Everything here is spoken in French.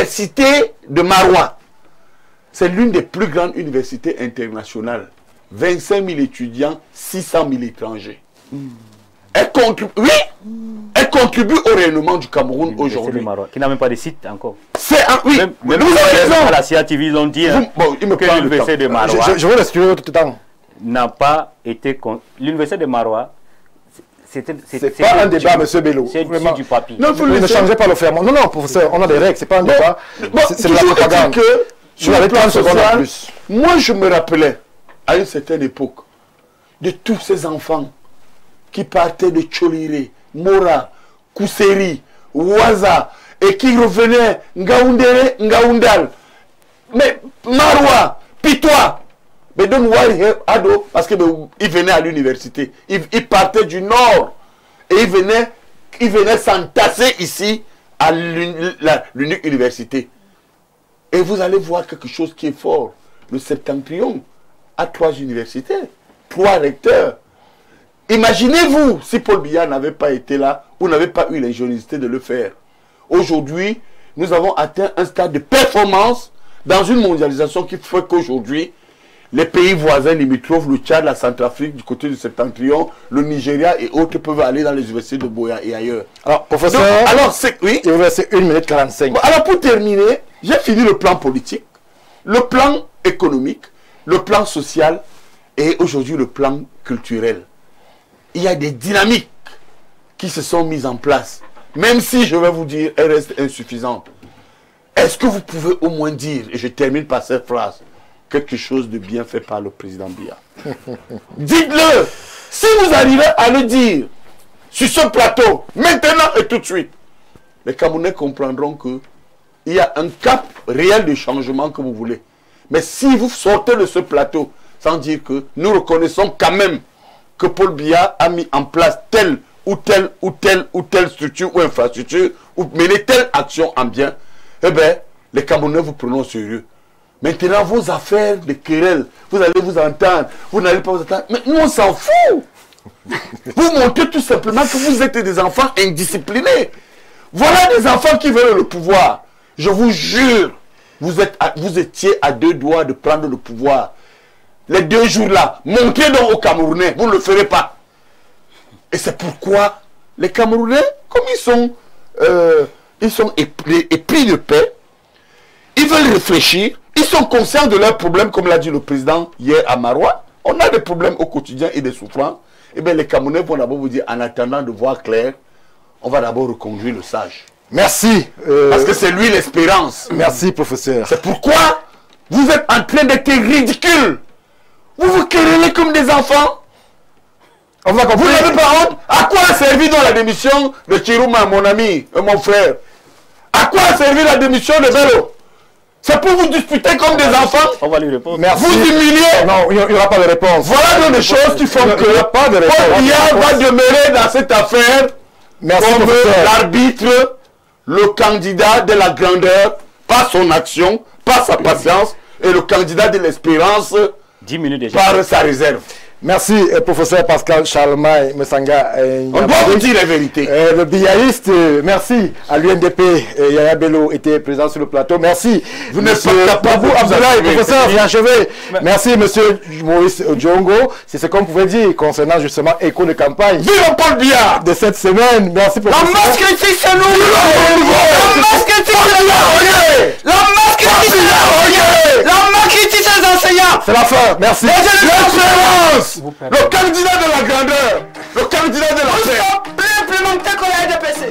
l'université de Maroua, c'est l'une des plus grandes universités internationales. 25 000 étudiants, 600 000 étrangers. Elle contribue au rayonnement du Cameroun aujourd'hui. Qui n'a même pas de site encore. Oui, même à la CIATV, ils ont dit que l'université de Maroua... Je veux l'exclure tout le temps. N'a pas été... L'université de Maroua, c'est pas un débat, M. Bello. C'est du papier. Non, vous ne changez pas le ferment. Non, non, professeur, on a des règles. C'est pas un débat. C'est de la propagande. Sur le plan social, moi je me rappelais, à une certaine époque, de tous ces enfants qui partaient de Tcholiré, Mora, Kousseri, Ouaza, et qui revenaient Ngaoundéré, Ngaoundal, mais Maroua, Pitois, mais de Ado, parce qu'ils venaient à l'université. Ils partaient du nord et ils venaient s'entasser ici à l'unique université. Et vous allez voir quelque chose qui est fort. Le Septentrion a 3 universités, 3 recteurs. Imaginez-vous si Paul Biya n'avait pas été là ou n'avait pas eu l'ingéniosité de le faire. Aujourd'hui, nous avons atteint un stade de performance dans une mondialisation qui fait qu'aujourd'hui, les pays voisins limitrophes, le Tchad, la Centrafrique, du côté du Septentrion, le Nigeria et autres peuvent aller dans les universités de Boya et ailleurs. Alors, professeur, oui. Il vous reste 1 minute 45. Bon, alors, pour terminer, j'ai fini le plan politique, le plan économique, le plan social et aujourd'hui le plan culturel. Il y a des dynamiques qui se sont mises en place, même si, je vais vous dire, elles restent insuffisantes. Est-ce que vous pouvez au moins dire, et je termine par cette phrase, quelque chose de bien fait par le président Biya? Dites-le. Si vous arrivez à le dire sur ce plateau, maintenant et tout de suite, les Camerounais comprendront que il y a un cap réel de changement que vous voulez. Mais si vous sortez de ce plateau sans dire que nous reconnaissons quand même que Paul Biya a mis en place telle ou telle ou telle ou telle structure ou infrastructure ou mené telle action en bien, eh bien, les Camerounais vous prenons au sérieux. Maintenant, vos affaires de querelles, vous allez vous entendre, vous n'allez pas vous entendre. Mais nous, on s'en fout. Vous montrez tout simplement que vous êtes des enfants indisciplinés. Voilà des enfants qui veulent le pouvoir. Je vous jure, vous étiez à 2 doigts de prendre le pouvoir. Les 2 jours-là, montrez donc aux Camerounais, vous ne le ferez pas. Et c'est pourquoi les Camerounais, comme ils sont épris de paix, ils veulent réfléchir, ils sont conscients de leurs problèmes, comme l'a dit le président hier à Maroua. On a des problèmes au quotidien et des souffrances. Eh bien, les Camerounais vont d'abord vous dire, en attendant de voir clair, on va d'abord reconduire le sage. Merci. Parce que c'est lui l'espérance. Merci, professeur. C'est pourquoi vous êtes en train d'être ridicule. Vous vous querellez comme des enfants. Vous n'avez pas honte. À quoi a servi donc la démission de Chirouma, mon ami et mon frère? À quoi a servi la démission de Bello? C'est pour vous disputer comme des enfants? On va lui répondre. Merci. Vous humilier? Non, il n'y aura pas de réponse. Voilà donc des choses qui font que Paul Biya va demeurer dans cette affaire comme l'arbitre, le candidat de la grandeur, pas son action, pas sa patience, et le candidat de l'espérance 10 minutes déjà. Par sa réserve. Merci, professeur Pascal Charlemagne Messanga. On doit vous dire la vérité. Le biaïste, merci à l'UNDP. Yaya Bello était présent sur le plateau. Merci. Vous n'êtes pas capable. Abdoulaye, professeur, bien achevé. Merci, monsieur Maurice Djongo. C'est ce qu'on pouvait dire concernant justement écho de campagne. Vive Paul Biya de cette semaine. Merci, professeur. La masse critique, c'est nous. La masse critique, c'est nous. La masse critique, c'est nous. La masse critique, c'est les enseignants. C'est la fin. Merci. L'espérance. Le candidat de la grandeur, le candidat de la paix. Plus implémenté qu'on a DPC.